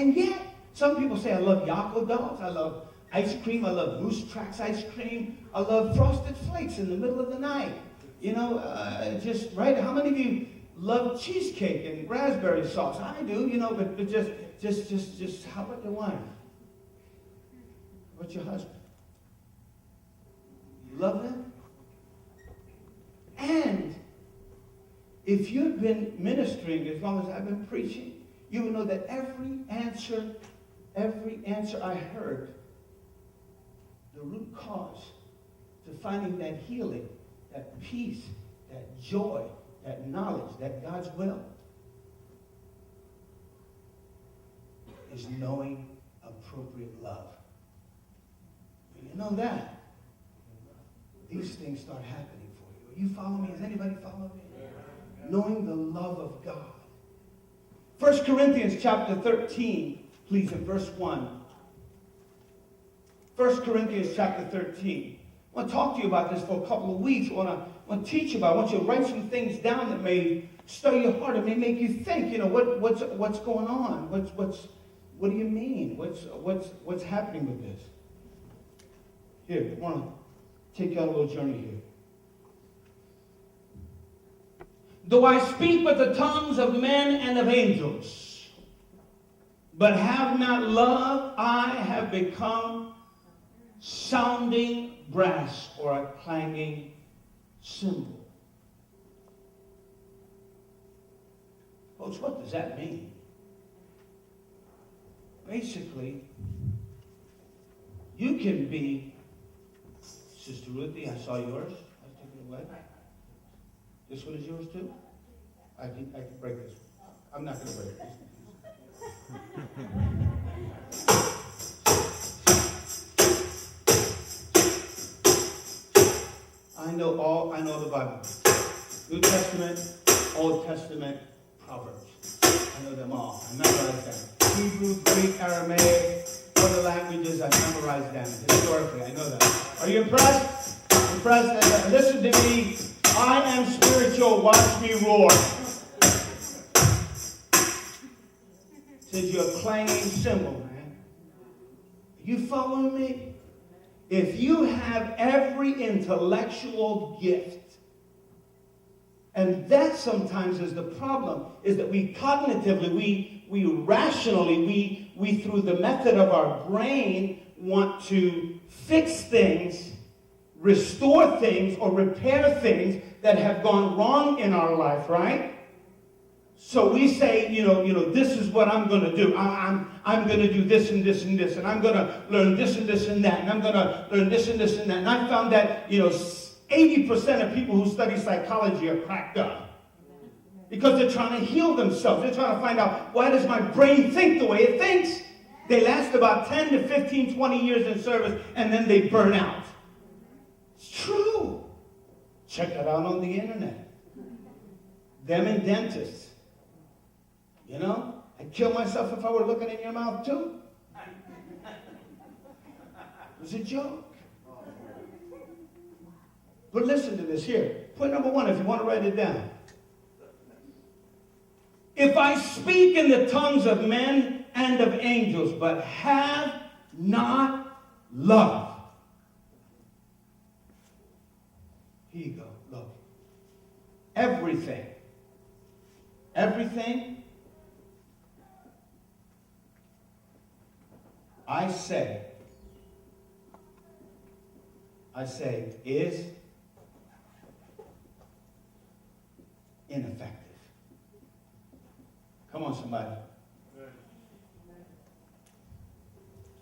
And yet, some people say, I love Yako dolls, I love ice cream, I love Moose Tracks ice cream, I love Frosted Flakes in the middle of the night. Just, right? How many of you love cheesecake and raspberry sauce? I do, but just, how about your wife? How about your husband? You love them? And if you've been ministering as long as I've been preaching, you will know that every answer I heard, the root cause to finding that healing, that peace, that joy, that knowledge, that God's will, is knowing appropriate love. When you know that, these things start happening for you. Are you follow me? Does anybody follow me? Knowing the love of God. 1 Corinthians chapter 13, please, in verse 1. 1 Corinthians chapter 13. I want to talk to you about this for a couple of weeks. I want to teach about it. I want you to write some things down that may stir your heart. It may make you think, what's going on? What do you mean? What's happening with this? Here, I want to take you on a little journey here. Though I speak with the tongues of men and of angels, but have not love, I have become sounding brass or a clanging cymbal. Folks, what does that mean? Basically, you can be, Sister Ruthie, I saw yours. I was taking it away. This one is yours too? I can break this one. I'm not going to break this. I know the Bible. New Testament, Old Testament, Proverbs. I know them all. I memorized them. Hebrew, Greek, Aramaic, other languages, I memorized them. Historically, I know them. Are you impressed? Impressed? Listen to me. I am spiritual. Watch me roar. Says you're a clanging cymbal, man. Are you following me? If you have every intellectual gift, and that sometimes is the problem, is that we cognitively, we rationally, we through the method of our brain want to fix things, restore things, or repair things that have gone wrong in our life, right? So we say, this is what I'm going to do. I'm going to do this and this and this, and I'm going to learn this and this and that, and I'm going to learn this and this and that. And I found that, 80% of people who study psychology are cracked up because they're trying to heal themselves. They're trying to find out, why does my brain think the way it thinks? They last about 10 to 15, 20 years in service, and then they burn out. It's true. Check that out on the internet. Them and dentists. I'd kill myself if I were looking in your mouth too. It was a joke. But listen to this here. Point number 1, if you want to write it down. If I speak in the tongues of men and of angels, but have not love. Here you go. Love. Everything I say is ineffective. Come on, somebody.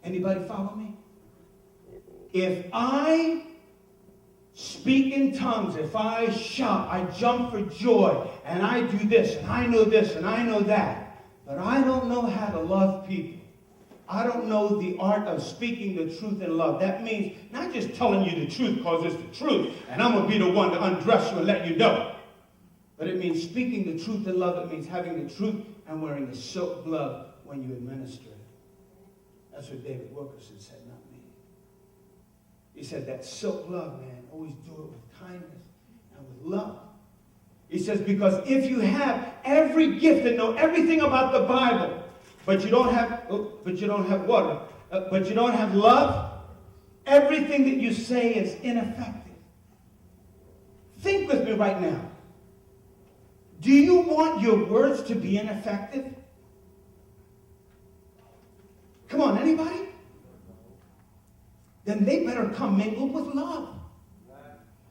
Anybody follow me? If I speak in tongues, if I shout, I jump for joy, and I do this, and I know this, and I know that, but I don't know how to love people. I don't know the art of speaking the truth in love. That means not just telling you the truth because it's the truth, and I'm going to be the one to undress you and let you know. But it means speaking the truth in love. It means having the truth and wearing a silk glove when you administer it. That's what David Wilkerson said, not me. He said that silk glove, man, always do it with kindness and with love. He says, because if you have every gift and know everything about the Bible, but you don't have water, but you don't have love, everything that you say is ineffective. Think with me right now. Do you want your words to be ineffective? Come on, anybody? Then they better come mingled with love.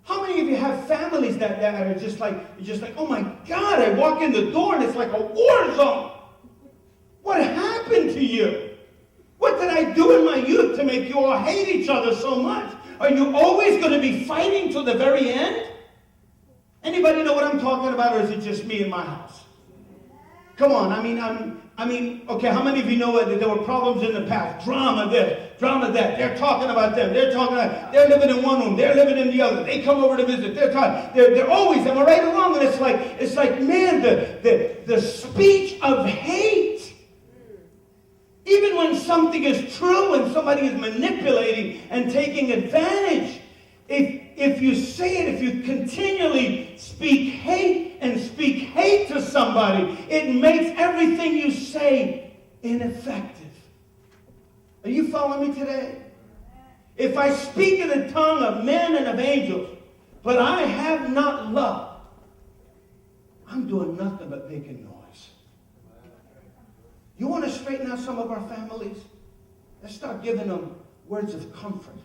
How many of you have families that are just like, oh my God, I walk in the door and it's like a war zone. What happened to you? What did I do in my youth to make you all hate each other so much? Are you always going to be fighting till the very end? Anybody know what I'm talking about, or is it just me in my house? Come on, okay, how many of you know that there were problems in the past? Drama this, drama that. They're talking about them. They're living in one room. They're living in the other. They come over to visit. They're always, am I right or wrong? And it's like, man, the speech of hate. Even when something is true, when somebody is manipulating and taking advantage, if you say it, if you continually speak hate to somebody, it makes everything you say ineffective. Are you following me today? If I speak in the tongue of men and of angels, but I have not love, I'm doing nothing but making noise. You want to straighten out some of our families? Let's start giving them words of comfort,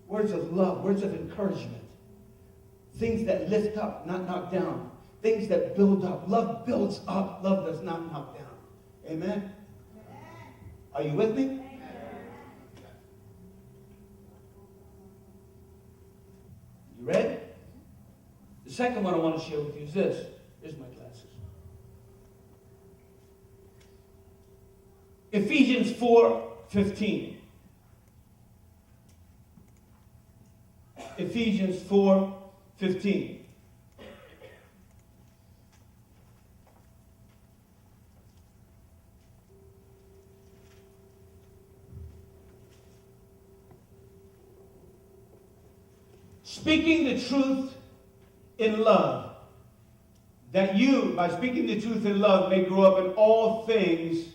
words of love, words of encouragement. Things that lift up, not knock down. Things that build up. Love builds up. Love does not knock down. Amen? Are you with me? You ready? The second one I want to share with you is this. Here's my glasses. Ephesians 4:15. Ephesians 4:15. Speaking the truth in love, that you, by speaking the truth in love, may grow up in all things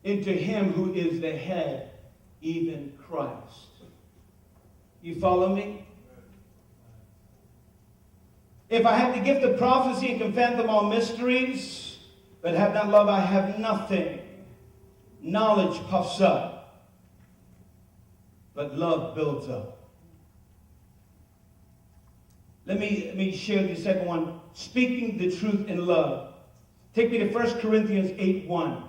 into him who is the head, even Christ. You follow me? If I have the gift of prophecy and can fathom all mysteries, but have not love, I have nothing. Knowledge puffs up, but love builds up. Let me share the second one. Speaking the truth in love. Take me to 1 Corinthians 8:1.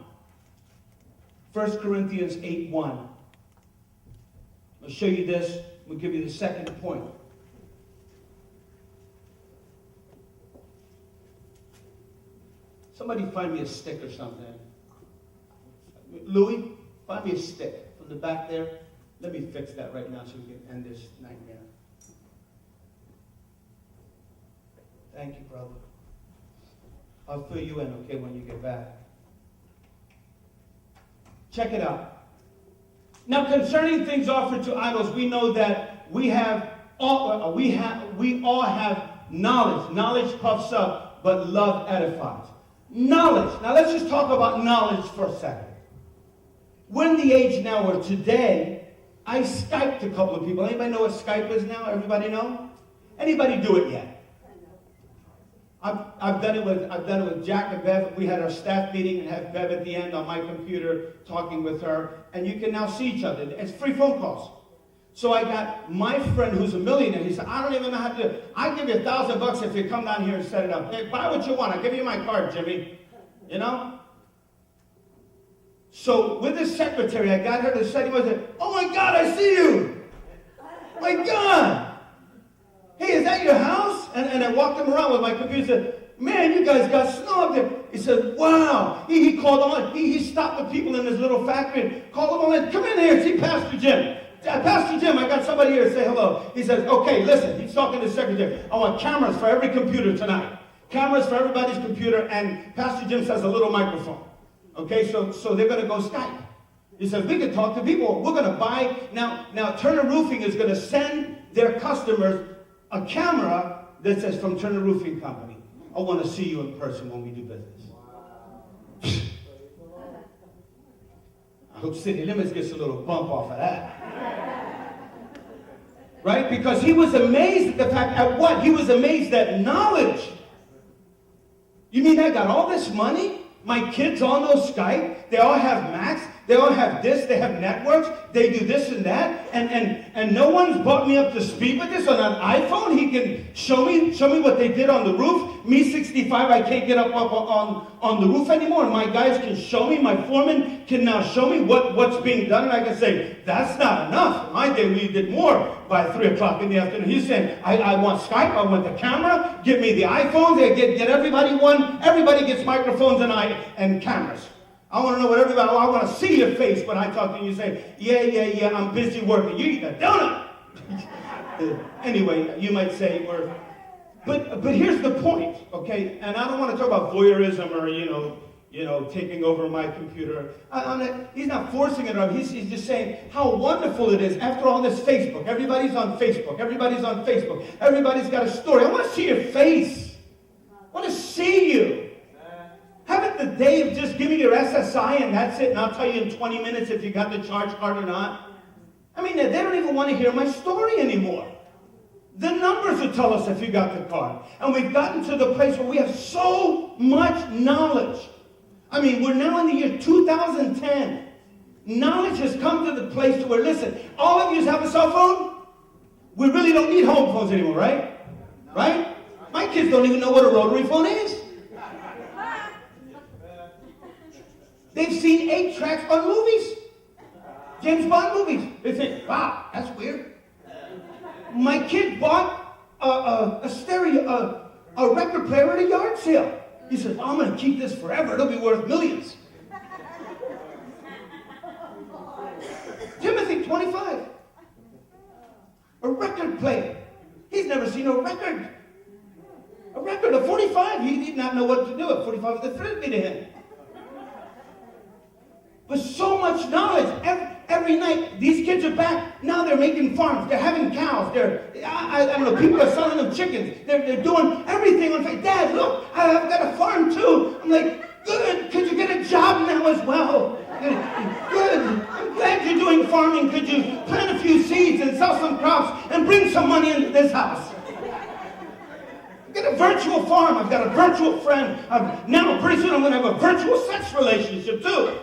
1 Corinthians 8:1. I'll show you this. We'll give you the second point. Somebody find me a stick or something. Louis, find me a stick from the back there. Let me fix that right now so we can end this nightmare. Thank you, brother. I'll fill you in, okay, when you get back. Check it out. Now, concerning things offered to idols, we know that we all have knowledge. Knowledge puffs up, but love edifies. Knowledge. Now, let's just talk about knowledge for a second. We're in the age now where today, I Skyped a couple of people. Anybody know what Skype is now? Everybody know? Anybody do it yet? I've done it with Jack and Bev. We had our staff meeting and had Bev at the end on my computer talking with her, and you can now see each other. It's free phone calls. So I got my friend who's a millionaire. He said, I don't even know how to do it. I'll give you $1,000 if you come down here and set it up. Hey, buy what you want. I'll give you my card, Jimmie. You know? So with the secretary, I got her to set him up and said, oh my God, I see you. My God. Hey, is that your house? And I walked him around with my computer and said, man, you guys got snow up there. He said, wow. He called on. He stopped the people in his little factory and called them on. Come in here and see Pastor Jim. Pastor Jim, I got somebody here to say hello. He says, okay, listen. He's talking to the secretary. I want cameras for every computer tonight. Cameras for everybody's computer. And Pastor Jim says a little microphone. Okay, so they're going to go Skype. He says, we can talk to people. We're going to buy. Now, Turner Roofing is going to send their customers a camera that says from Turner Roofing Company. I want to see you in person when we do business. I hope City Limits gets a little bump off of that. Right? Because he was amazed at the fact, at what? He was amazed at knowledge. You mean I got all this money? My kids all know Skype. They all have Macs. They all have this. They have networks. They do this and that. And no one's brought me up to speed with this on an iPhone. He can show me what they did on the roof. Me, 65, I can't get up on the roof anymore. And my guys can show me. My foreman can now show me what's being done. And I can say, that's not enough. In my day, we did more by 3 o'clock in the afternoon. He's saying, I want Skype. I want the camera. Give me the iPhone. They get everybody one. Everybody gets microphones and cameras. I want to know what everybody, I want to see your face when I talk to you. You say, yeah, I'm busy working. You eat a donut. Anyway, you might say, but here's the point, okay? And I don't want to talk about voyeurism or, taking over my computer. He's not forcing it on him. He's just saying how wonderful it is. After all this Facebook, everybody's on Facebook. Everybody's on Facebook. Everybody's got a story. I want to see your face. I want to see you. Haven't the day of just giving your SSI and that's it, and I'll tell you in 20 minutes if you got the charge card or not. I mean, they don't even want to hear my story anymore. The numbers will tell us if you got the card. And we've gotten to the place where we have so much knowledge. I mean, we're now in the year 2010. Knowledge has come to the place to where, listen, all of you have a cell phone? We really don't need home phones anymore, right? Right? My kids don't even know what a rotary phone is. They've seen 8 tracks on movies. James Bond movies. They think, wow, that's weird. My kid bought a stereo, a record player at a yard sale. He says, I'm going to keep this forever. It'll be worth millions. Timothy, 25. A record player. He's never seen a record. A 45. He did not know what to do. A 45 was a frisbee to him. But so much knowledge. Every night, these kids are back. Now they're making farms. They're having cows. I don't know, people are selling them chickens. They're doing everything on Facebook. Dad, look, I've got a farm too. I'm like, good. Could you get a job now as well? Good. I'm glad you're doing farming. Could you plant a few seeds and sell some crops and bring some money into this house? I've got a virtual farm. I've got a virtual friend. Now, pretty soon, I'm going to have a virtual sex relationship too.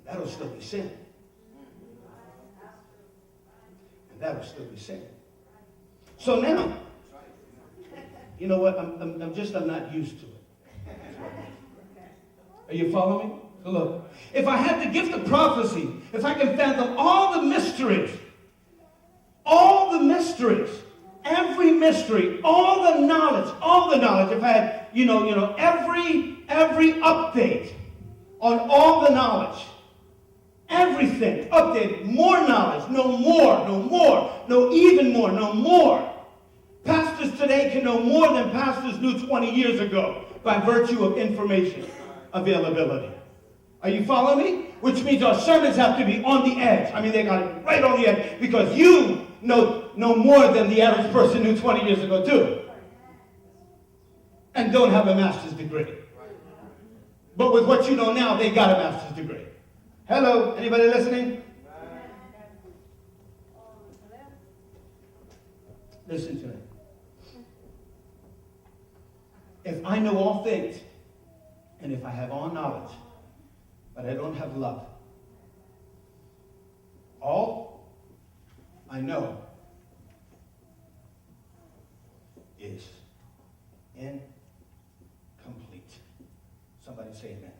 That'll still be sin. And that'll still be sin. So now, you know what? I'm not used to it. Are you following me? So look, if I had the gift of prophecy, if I can fathom all the mysteries, every mystery, all the knowledge, if I had, every update on all the knowledge, everything updated, more knowledge, no even more, no more. Pastors today can know more than pastors knew 20 years ago by virtue of information availability. Are you following me? Which means our sermons have to be on the edge. I mean, they got it right on the edge because you know more than the average person knew 20 years ago too. And don't have a master's degree. But with what you know now, they got a master's degree. Hello, anybody listening? Listen to me. If I know all things, and if I have all knowledge, but I don't have love, all I know is incomplete. Somebody say amen.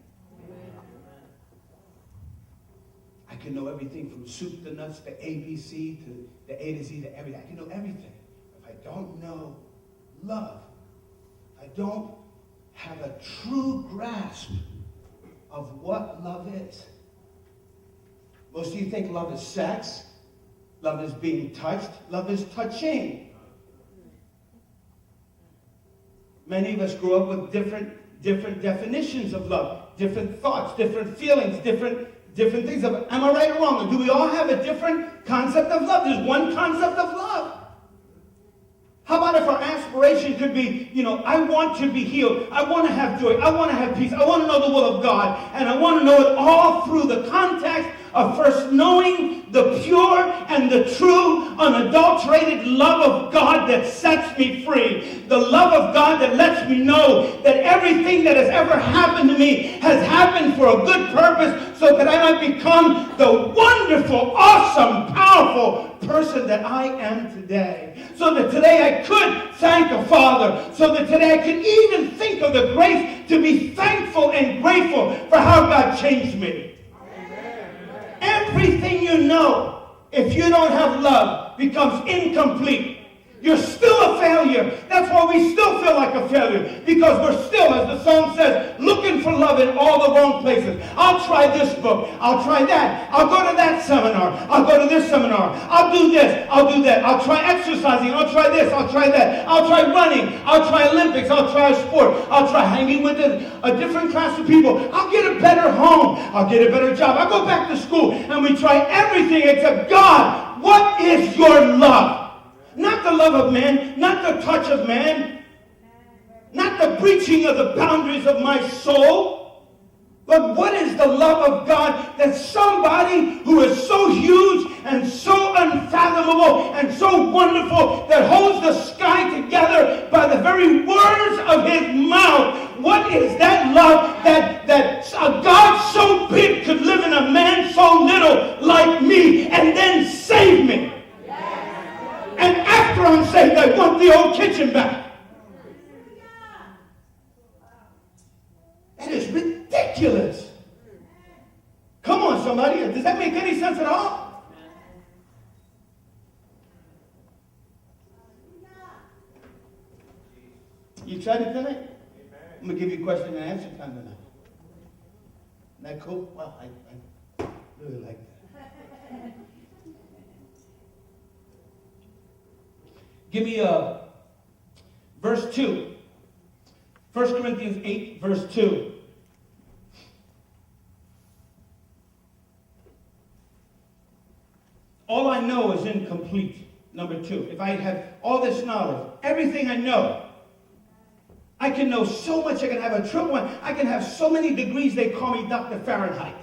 I can know everything from soup to nuts to ABC to the A to Z to everything. I can know everything. If I don't know love, I don't have a true grasp of what love is. Most of you think love is sex. Love is being touched. Love is touching. Many of us grew up with different definitions of love, different thoughts, different feelings, different things. Am I right or wrong? Do we all have a different concept of love? There's one concept of love. How about if our aspiration could be, I want to be healed. I want to have joy. I want to have peace. I want to know the will of God. And I want to know it all through the context of first knowing the pure and the true, unadulterated love of God that sets me free. The love of God that lets me know that everything that has ever happened to me has happened for a good purpose so that I might become the wonderful, awesome, powerful person that I am today. So that today I could thank the Father. So that today I could even think of the grace to be thankful and grateful for how God changed me. Everything you know, if you don't have love, becomes incomplete. You're still a failure. That's why we still feel like a failure. Because we're still, as the song says, looking for love in all the wrong places. I'll try this book. I'll try that. I'll go to that seminar. I'll go to this seminar. I'll do this. I'll do that. I'll try exercising. I'll try this. I'll try that. I'll try running. I'll try Olympics. I'll try a sport. I'll try hanging with a different class of people. I'll get a better home. I'll get a better job. I'll go back to school. And we try everything except God. What is your love? Not the love of man, not the touch of man, not the breaching of the boundaries of my soul, but what is the love of God that somebody who is so huge and so unfathomable and so wonderful that holds the sky together by the very words of his mouth, what is that love that a God so big could live in a man so little like me and then save me? And after I'm saved, I want the old kitchen back. That is ridiculous. Come on, somebody. Does that make any sense at all? You excited tonight? I'm going to give you question and answer time tonight. Isn't that cool? Well, I really like that. Give me verse 2. 1 Corinthians 8, verse 2. All I know is incomplete. Number 2. If I have all this knowledge, everything I know, I can know so much. I can have a triple one. I can have so many degrees they call me Dr. Fahrenheit.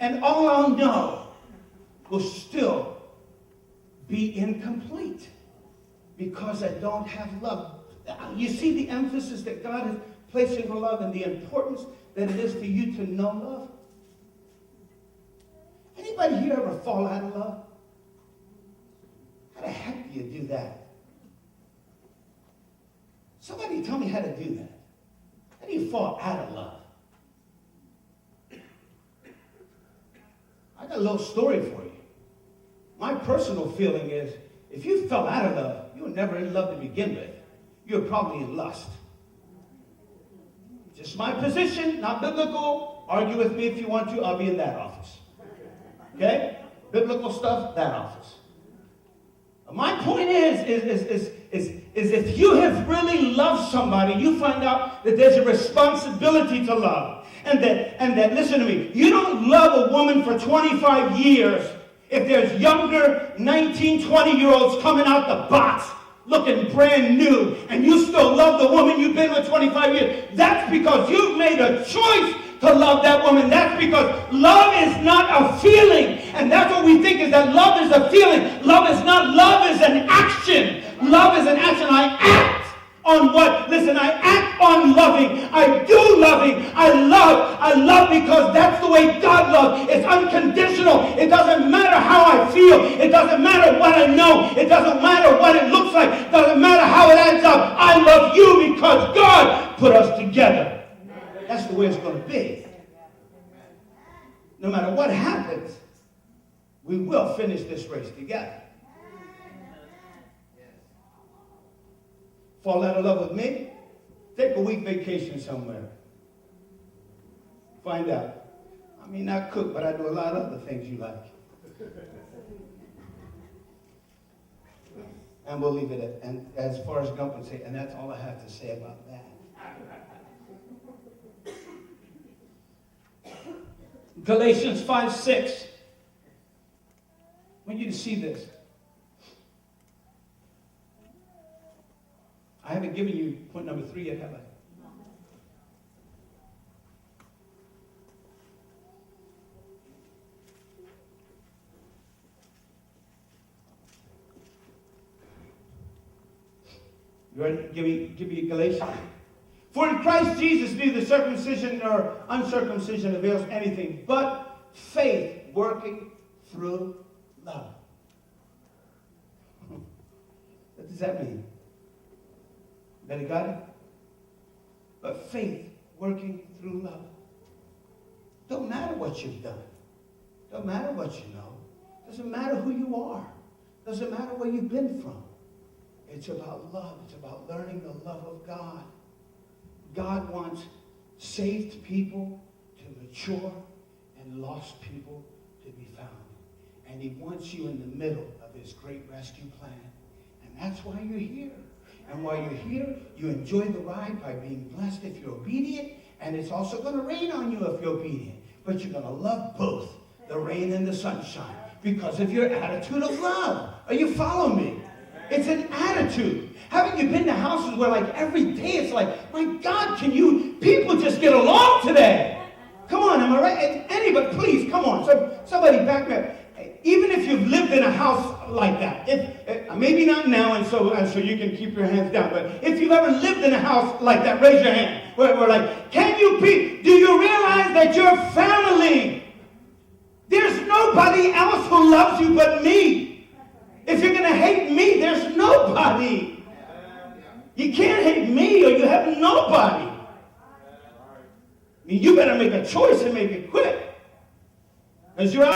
And all I'll know will still be incomplete because I don't have love. You see the emphasis that God is placing on love and the importance that it is for you to know love? Anybody here ever fall out of love? How the heck do you do that? Somebody tell me how to do that. How do you fall out of love? I got a little story for you. My personal feeling is, if you fell out of love, you were never in love to begin with. You were probably in lust. Just my position, not biblical. Argue with me if you want to. I'll be in that office. Okay? Biblical stuff, that office. My point is if you have really loved somebody, you find out that there's a responsibility to love. And that, listen to me, you don't love a woman for 25 years if there's younger 19, 20-year-olds coming out the box looking brand new, and you still love the woman you've been with 25 years. That's because you've made a choice to love that woman. That's because love is not a feeling. And that's what we think, is that love is a feeling. Love is not. Love is an action. Love is an action. I act on what? Listen, I act on loving. I do loving. I love because that's the way God loves. It's unconditional. It doesn't matter how I feel. It doesn't matter what I know. It doesn't matter what it looks like. It doesn't matter how it ends up. I love you because God put us together. That's the way it's going to be. No matter what happens, we will finish this race together. Fall out of love with me? Take a week vacation somewhere. Find out. I mean, not cook, but I do a lot of other things you like. And we'll leave it at, and as far as Gump would say, and that's all I have to say about that. Galatians 5:6. I want you to see this. 3 in heaven. You ready? Give me Galatians. For in Christ Jesus neither circumcision nor uncircumcision avails anything, but faith working through love. What does that mean? Anybody got it? But faith working through love. Don't matter what you've done. Don't matter what you know. Doesn't matter who you are. Doesn't matter where you've been from. It's about love. It's about learning the love of God. God wants saved people to mature and lost people to be found. And he wants you in the middle of his great rescue plan. And that's why you're here. And while you're here, you enjoy the ride by being blessed if you're obedient. And it's also going to rain on you if you're obedient. But you're going to love both, the rain and the sunshine, because of your attitude of love. Are you following me? It's an attitude. Haven't you been to houses where like every day it's like, my God, can you people just get along today? Come on, am I right? Anybody, please, come on. Somebody back me up. Even if you've lived in a house like that, maybe not now, and so you can keep your hands down, but if you've ever lived in a house like that, raise your hand. We're like, do you realize that your family, there's nobody else who loves you but me? If you're going to hate me, there's nobody. You can't hate me or you have nobody. I mean, you better make a choice and make it quick. Because you're out.